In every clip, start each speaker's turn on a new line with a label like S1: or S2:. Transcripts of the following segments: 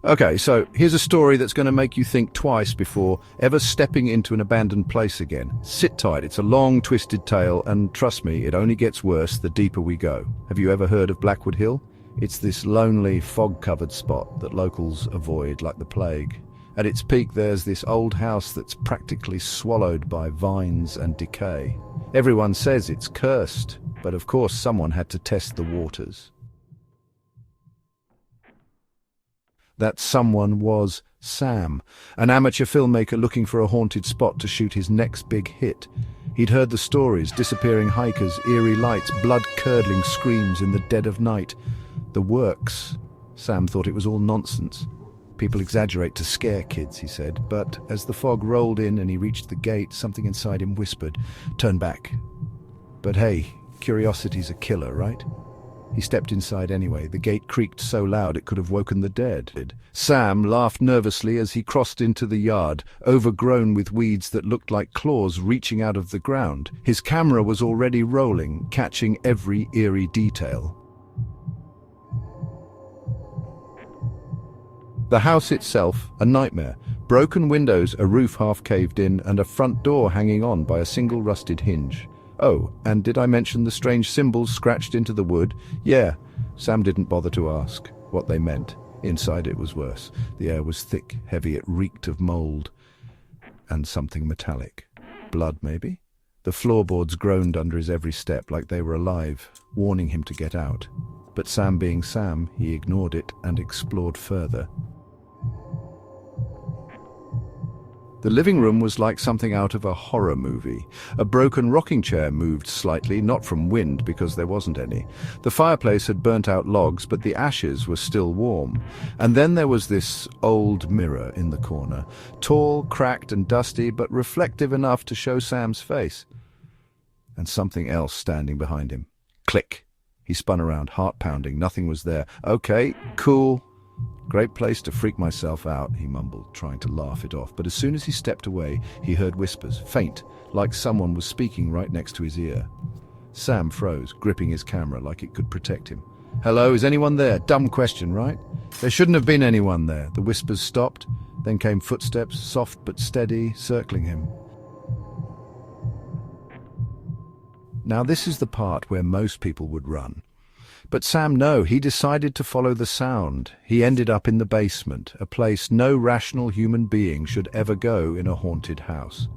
S1: Okay, so here's a story that's going to make you think twice before ever stepping into an abandoned place again. Sit tight, it's a long, twisted tale, and trust me, it only gets worse the deeper we go. Have you ever heard of Blackwood Hill? It's this lonely, fog-covered spot that locals avoid like the plague. At its peak, there's this old house that's practically swallowed by vines and decay. Everyone says it's cursed, but of course someone had to test the waters. That someone was Sam, an amateur filmmaker looking for a haunted spot to shoot his next big hit. He'd heard the stories, disappearing hikers, eerie lights, blood-curdling screams in the dead of night. The works. Sam thought it was all nonsense. People exaggerate to scare kids, he said, but as the fog rolled in and he reached the gate, something inside him whispered, "Turn back." But hey, curiosity's a killer, right? He stepped inside anyway. The gate creaked so loud it could have woken the dead. Sam laughed nervously as he crossed into the yard, overgrown with weeds that looked like claws reaching out of the ground. His camera was already rolling, catching every eerie detail. The house itself, a nightmare. Broken windows, a roof half caved in, and a front door hanging on by a single rusted hinge. Oh, and did I mention the strange symbols scratched into the wood? Yeah, Sam didn't bother to ask what they meant. Inside it was worse. The air was thick, heavy, it reeked of mold. And something metallic. Blood, maybe? The floorboards groaned under his every step like they were alive, warning him to get out. But Sam being Sam, he ignored it and explored further. The living room was like something out of a horror movie. A broken rocking chair moved slightly, not from wind because there wasn't any. The fireplace had burnt out logs, but the ashes were still warm. And then there was this old mirror in the corner, tall, cracked and dusty, but reflective enough to show Sam's face. And something else standing behind him. Click. He spun around, heart pounding. Nothing was there. Okay, cool. Great place to freak myself out, he mumbled, trying to laugh it off. But as soon as he stepped away, he heard whispers, faint, like someone was speaking right next to his ear. Sam froze, gripping his camera like it could protect him. Hello, is anyone there? Dumb question, right? There shouldn't have been anyone there. The whispers stopped. Then came footsteps, soft but steady, circling him. Now this is the part where most people would run. But Sam, no, he decided to follow the sound. He ended up in the basement, a place no rational human being should ever go in a haunted house.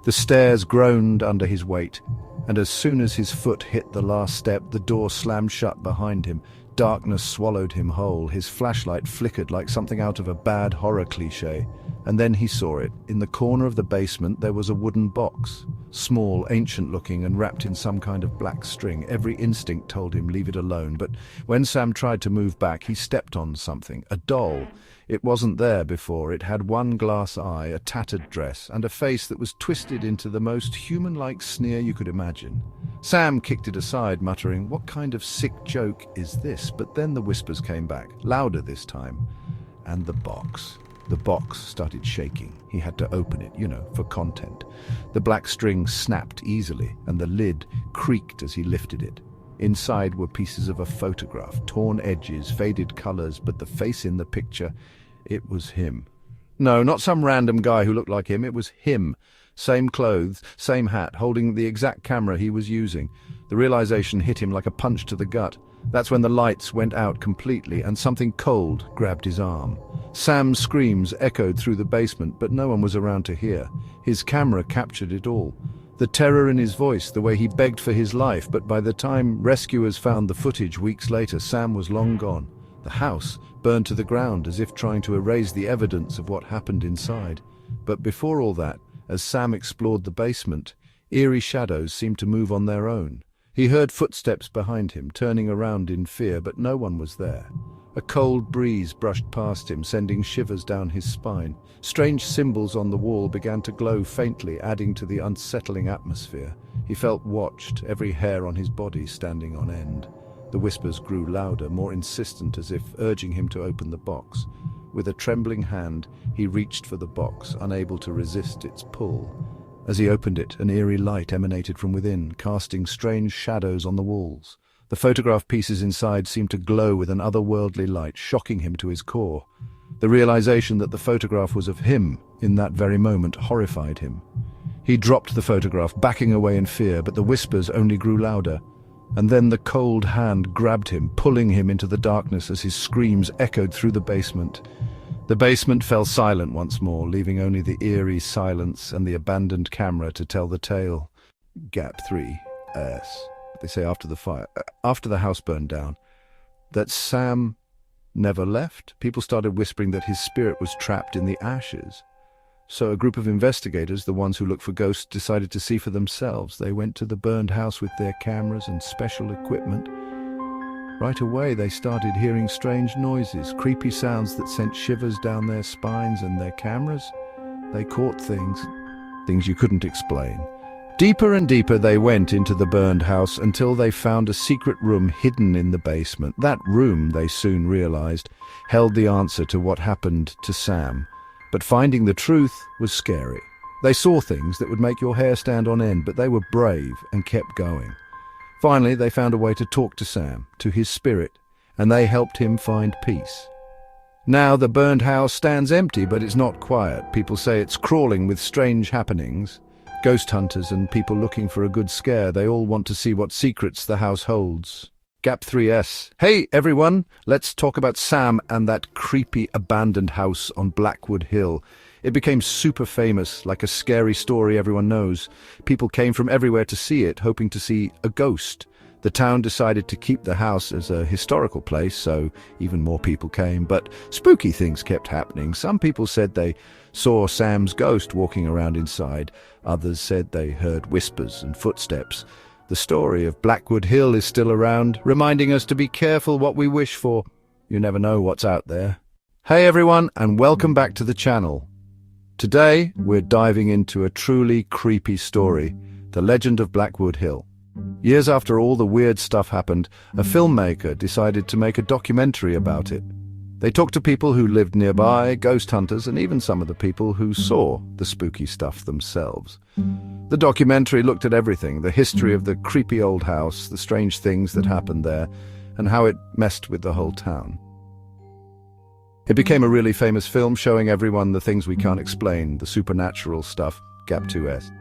S1: The stairs groaned under his weight, and as soon as his foot hit the last step, the door slammed shut behind him. Darkness swallowed him whole. His flashlight flickered like something out of a bad horror cliché. And then he saw it. In the corner of the basement there was a wooden box. Small, ancient-looking, and wrapped in some kind of black string. Every instinct told him leave it alone, but when Sam tried to move back, he stepped on something. A doll. It wasn't there before. It had one glass eye, a tattered dress, and a face that was twisted into the most human-like sneer you could imagine. Sam kicked it aside, muttering, "What kind of sick joke is this?" But then the whispers came back, louder this time. And the box. The box started shaking. He had to open it, for content. The black string snapped easily, and the lid creaked as he lifted it. Inside were pieces of a photograph, torn edges, faded colors, but the face in the picture, it was him. No, not some random guy who looked like him, it was him. Same clothes, same hat, holding the exact camera he was using. The realization hit him like a punch to the gut. That's when the lights went out completely and something cold grabbed his arm. Sam's screams echoed through the basement, but no one was around to hear. His camera captured it all. The terror in his voice, the way he begged for his life, but by the time rescuers found the footage weeks later, Sam was long gone. The house burned to the ground as if trying to erase the evidence of what happened inside. But before all that, as Sam explored the basement, eerie shadows seemed to move on their own. He heard footsteps behind him, turning around in fear, but no one was there. A cold breeze brushed past him, sending shivers down his spine. Strange symbols on the wall began to glow faintly, adding to the unsettling atmosphere. He felt watched, every hair on his body standing on end. The whispers grew louder, more insistent, as if urging him to open the box. With a trembling hand, he reached for the box, unable to resist its pull. As he opened it, an eerie light emanated from within, casting strange shadows on the walls. The photograph pieces inside seemed to glow with an otherworldly light, shocking him to his core. The realization that the photograph was of him in that very moment horrified him. He dropped the photograph, backing away in fear, but the whispers only grew louder. And then the cold hand grabbed him, pulling him into the darkness as his screams echoed through the basement. The basement fell silent once more, leaving only the eerie silence and the abandoned camera to tell the tale. Gap 3S. They say after the house burned down, that Sam never left. People started whispering that his spirit was trapped in the ashes. So a group of investigators, the ones who look for ghosts, decided to see for themselves. They went to the burned house with their cameras and special equipment. Right away, they started hearing strange noises, creepy sounds that sent shivers down their spines, and their cameras, they caught things you couldn't explain. Deeper and deeper they went into the burned house until they found a secret room hidden in the basement. That room, they soon realized, held the answer to what happened to Sam. But finding the truth was scary. They saw things that would make your hair stand on end, but they were brave and kept going. Finally, they found a way to talk to Sam, to his spirit, and they helped him find peace. Now the burned house stands empty, but it's not quiet. People say it's crawling with strange happenings. Ghost hunters and people looking for a good scare, they all want to see what secrets the house holds. Gap 3S. Hey everyone, let's talk about Sam and that creepy abandoned house on Blackwood Hill. It became super famous, like a scary story everyone knows. People came from everywhere to see it, hoping to see a ghost. The town decided to keep the house as a historical place, so even more people came, but spooky things kept happening. Some people said they saw Sam's ghost walking around inside. Others said they heard whispers and footsteps. The story of Blackwood Hill is still around, reminding us to be careful what we wish for. You never know what's out there. Hey everyone, and welcome back to the channel. Today, we're diving into a truly creepy story, the legend of Blackwood Hill. Years after all the weird stuff happened, a filmmaker decided to make a documentary about it. They talked to people who lived nearby, ghost hunters, and even some of the people who saw the spooky stuff themselves. The documentary looked at everything, the history of the creepy old house, the strange things that happened there, and how it messed with the whole town. It became a really famous film showing everyone the things we can't explain, the supernatural stuff, Gap 2S.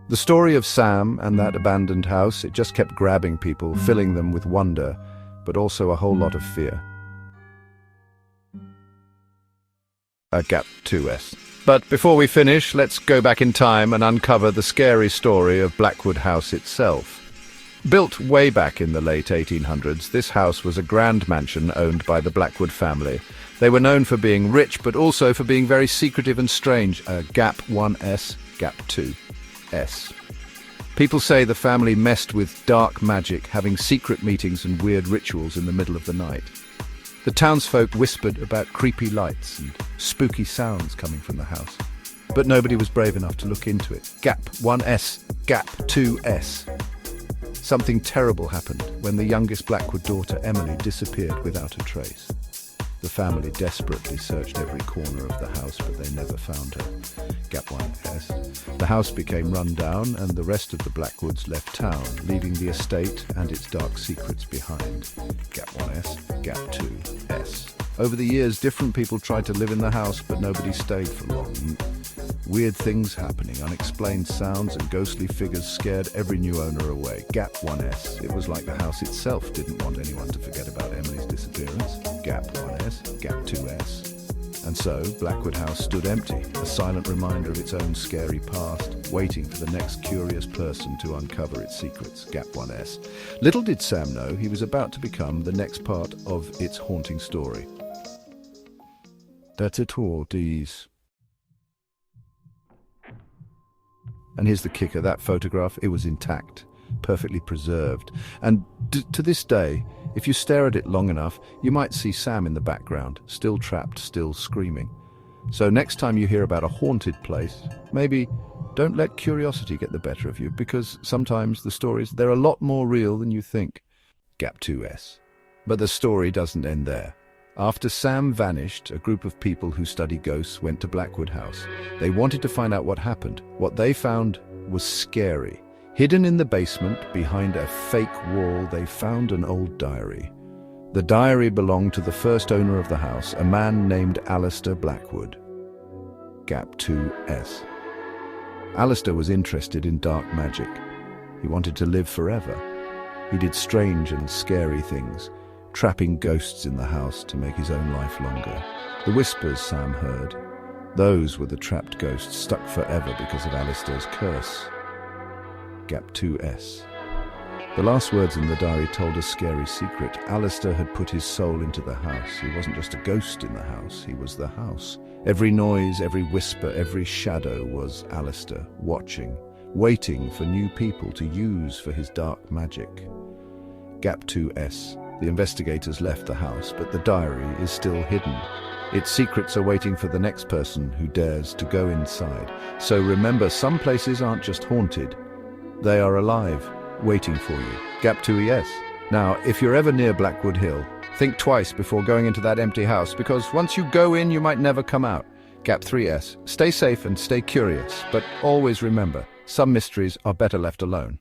S1: The story of Sam and that abandoned house, it just kept grabbing people, filling them with wonder, but also a whole lot of fear. Gap 2S. But before we finish, let's go back in time and uncover the scary story of Blackwood House itself. Built way back in the late 1800s, this house was a grand mansion owned by the Blackwood family. They were known for being rich, but also for being very secretive and strange. Gap 1S, Gap 2S. People say the family messed with dark magic, having secret meetings and weird rituals in the middle of the night. The townsfolk whispered about creepy lights and spooky sounds coming from the house. But nobody was brave enough to look into it. Gap 1S, Gap 2S. Something terrible happened when the youngest Blackwood daughter, Emily, disappeared without a trace. The family desperately searched every corner of the house, but they never found her. Gap 1S. The house became run down, and the rest of the Blackwoods left town, leaving the estate and its dark secrets behind. Gap 1S, Gap 2S. Over the years, different people tried to live in the house, but nobody stayed for long. Weird things happening, unexplained sounds and ghostly figures scared every new owner away. Gap 1S. It was like the house itself didn't want anyone to forget about Emily's disappearance. Gap 1S, Gap 2S. And so, Blackwood House stood empty, a silent reminder of its own scary past, waiting for the next curious person to uncover its secrets. Gap 1S. Little did Sam know he was about to become the next part of its haunting story. That's it all, D's. And here's the kicker, that photograph, it was intact, perfectly preserved. And to this day, if you stare at it long enough, you might see Sam in the background, still trapped, still screaming. So next time you hear about a haunted place, maybe don't let curiosity get the better of you, because sometimes the stories, they're a lot more real than you think. Gap 2S. But the story doesn't end there. After Sam vanished, a group of people who study ghosts went to Blackwood House. They wanted to find out what happened. What they found was scary. Hidden in the basement, behind a fake wall, they found an old diary. The diary belonged to the first owner of the house, a man named Alistair Blackwood. Gap 2S. Alistair was interested in dark magic. He wanted to live forever. He did strange and scary things, trapping ghosts in the house to make his own life longer. The whispers Sam heard, those were the trapped ghosts stuck forever because of Alistair's curse. Gap 2S. The last words in the diary told a scary secret. Alistair had put his soul into the house. He wasn't just a ghost in the house, he was the house. Every noise, every whisper, every shadow was Alistair, watching, waiting for new people to use for his dark magic. Gap 2S. The investigators left the house, but the diary is still hidden. Its secrets are waiting for the next person who dares to go inside. So remember, some places aren't just haunted. They are alive, waiting for you. Gap 2ES. Now, if you're ever near Blackwood Hill, think twice before going into that empty house, because once you go in, you might never come out. Gap 3S. Stay safe and stay curious, but always remember, some mysteries are better left alone.